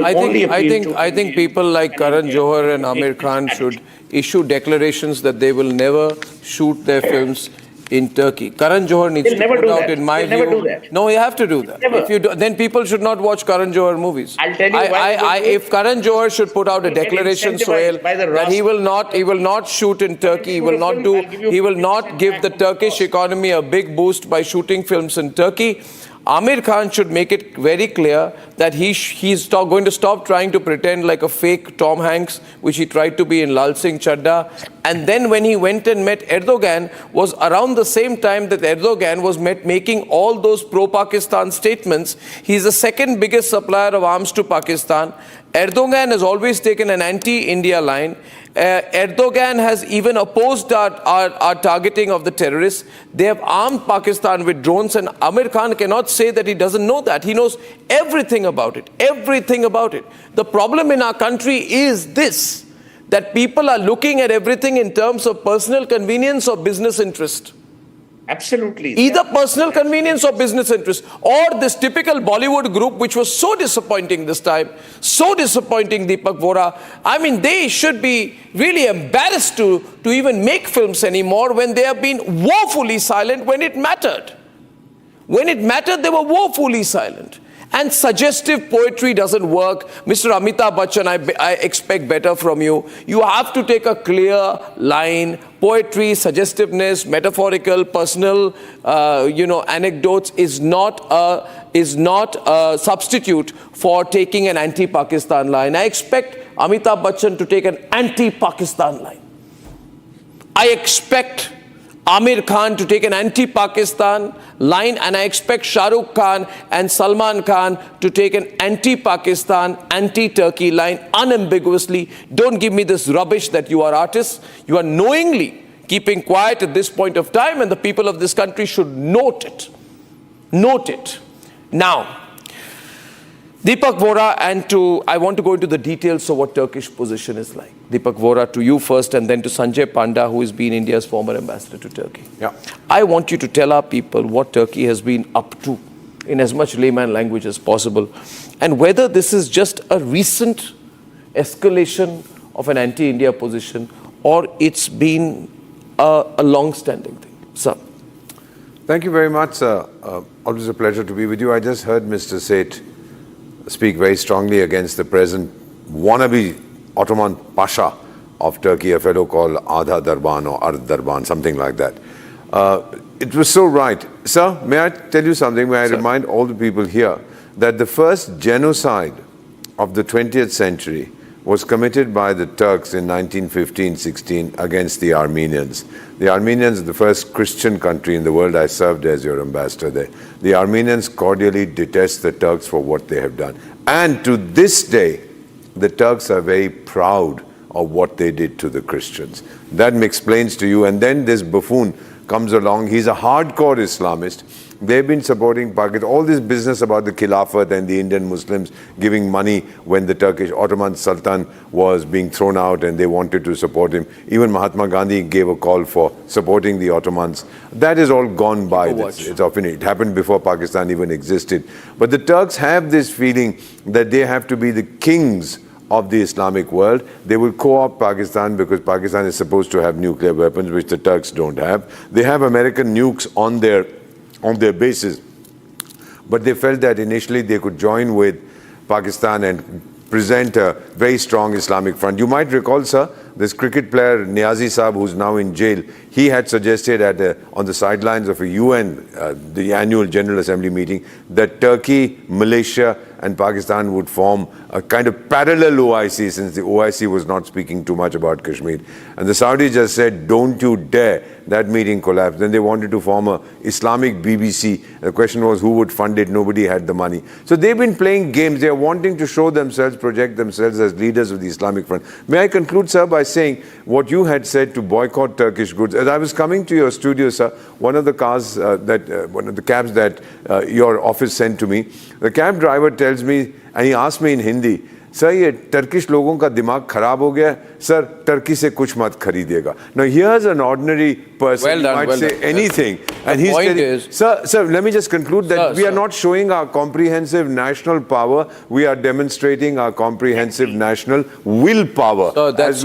I think people like Karan Johar and Amir Khan should issue declarations that they will never shoot their films in Turkey. Karan Johar needs to put out, in my view. No, you have to do that. If you do, then people should not watch Karan Johar movies. I'll tell you why. If Karan Johar should put out a declaration, Sohail, that he will not shoot in Turkey. He will not give the Turkish economy a big boost by shooting films in Turkey. Amir Khan should make it very clear that he's going to stop trying to pretend like a fake Tom Hanks, which he tried to be in Lal Singh Chadda. And then when he went and met Erdogan, was around the same time that Erdogan was making all those pro-Pakistan statements. He's the second biggest supplier of arms to Pakistan. Erdogan has always taken an anti-India line. Erdogan has even opposed our targeting of the terrorists. They have armed Pakistan with drones, and Amir Khan cannot say that he doesn't know that. He knows everything about it, everything about it. The problem in our country is this, that people are looking at everything in terms of personal convenience or business interest. Absolutely. Either personal convenience or business interest, or this typical Bollywood group, which was so disappointing this time, so disappointing, Deepak Vohra. I mean, they should be really embarrassed to even make films anymore when they have been woefully silent when it mattered. When it mattered, they were woefully silent. And suggestive poetry doesn't work. Mr. Amitabh Bachchan, I expect better from you. You have to take a clear line. Poetry, suggestiveness, metaphorical, personal, anecdotes is not a substitute for taking an anti-Pakistan line. I expect Amitabh Bachchan to take an anti-Pakistan line. I expect Amir Khan to take an anti-Pakistan line, and I expect Shah Rukh Khan and Salman Khan to take an anti-Pakistan, anti-Turkey line unambiguously. Don't give me this rubbish that you are artists. You are knowingly keeping quiet at this point of time, and the people of this country should note it. Note it. Now, Deepak Vohra, I want to go into the details of what Turkish position is like. Deepak Vohra, to you first, and then to Sanjay Panda, who has been India's former ambassador to Turkey. Yeah. I want you to tell our people what Turkey has been up to in as much layman language as possible, and whether this is just a recent escalation of an anti-India position or it's been a long-standing thing. Sir. Thank you very much, sir. Always a pleasure to be with you. I just heard Mr. Seth speak very strongly against the present wannabe Ottoman Pasha of Turkey, a fellow called Adha Darban or Ard Darban, something like that. It was so right. Sir, may I tell you something? May I remind all the people here that the first genocide of the 20th century was committed by the Turks in 1915-16 against the Armenians. The Armenians are the first Christian country in the world. I served as your ambassador there. The Armenians cordially detest the Turks for what they have done. And to this day, the Turks are very proud of what they did to the Christians. That explains to you. And then this buffoon comes along. He's a hardcore Islamist. They've been supporting Pakistan. All this business about the Khilafat and the Indian Muslims giving money when the Turkish Ottoman Sultan was being thrown out and they wanted to support him. Even Mahatma Gandhi gave a call for supporting the Ottomans. That is all gone by. It's often, it happened before Pakistan even existed. But the Turks have this feeling that they have to be the kings of the Islamic world. They will co-opt Pakistan because Pakistan is supposed to have nuclear weapons, which the Turks don't have. They have American nukes on their bases. But they felt that initially they could join with Pakistan and present a very strong Islamic front. You might recall, sir, this cricket player Niazi Saab, who's now in jail, he had suggested on the sidelines of a UN, the annual General Assembly meeting, that Turkey, Malaysia and Pakistan would form a kind of parallel OIC, since the OIC was not speaking too much about Kashmir. And the Saudis just said, don't you dare. That meeting collapsed. Then they wanted to form an Islamic BBC. The question was who would fund it. Nobody had the money. So they've been playing games. They're wanting to show themselves, project themselves as leaders of the Islamic front. May I conclude, sir, by saying what you had said to boycott Turkish goods. As I was coming to your studio, sir, one of the cabs that your office sent to me, the cab driver tells me, and he asked me in Hindi, sir ये Turkish लोगों का दिमाग खराब हो गया है, sir Turkey से कुछ मत खरीदिएगा. Now here's an ordinary person Well who done, might well say done. anything, The and he's point telling, is- sir, let me just conclude that Sir, we are sir. not showing our comprehensive national power, we are demonstrating our comprehensive national willpower. Sir, that's as so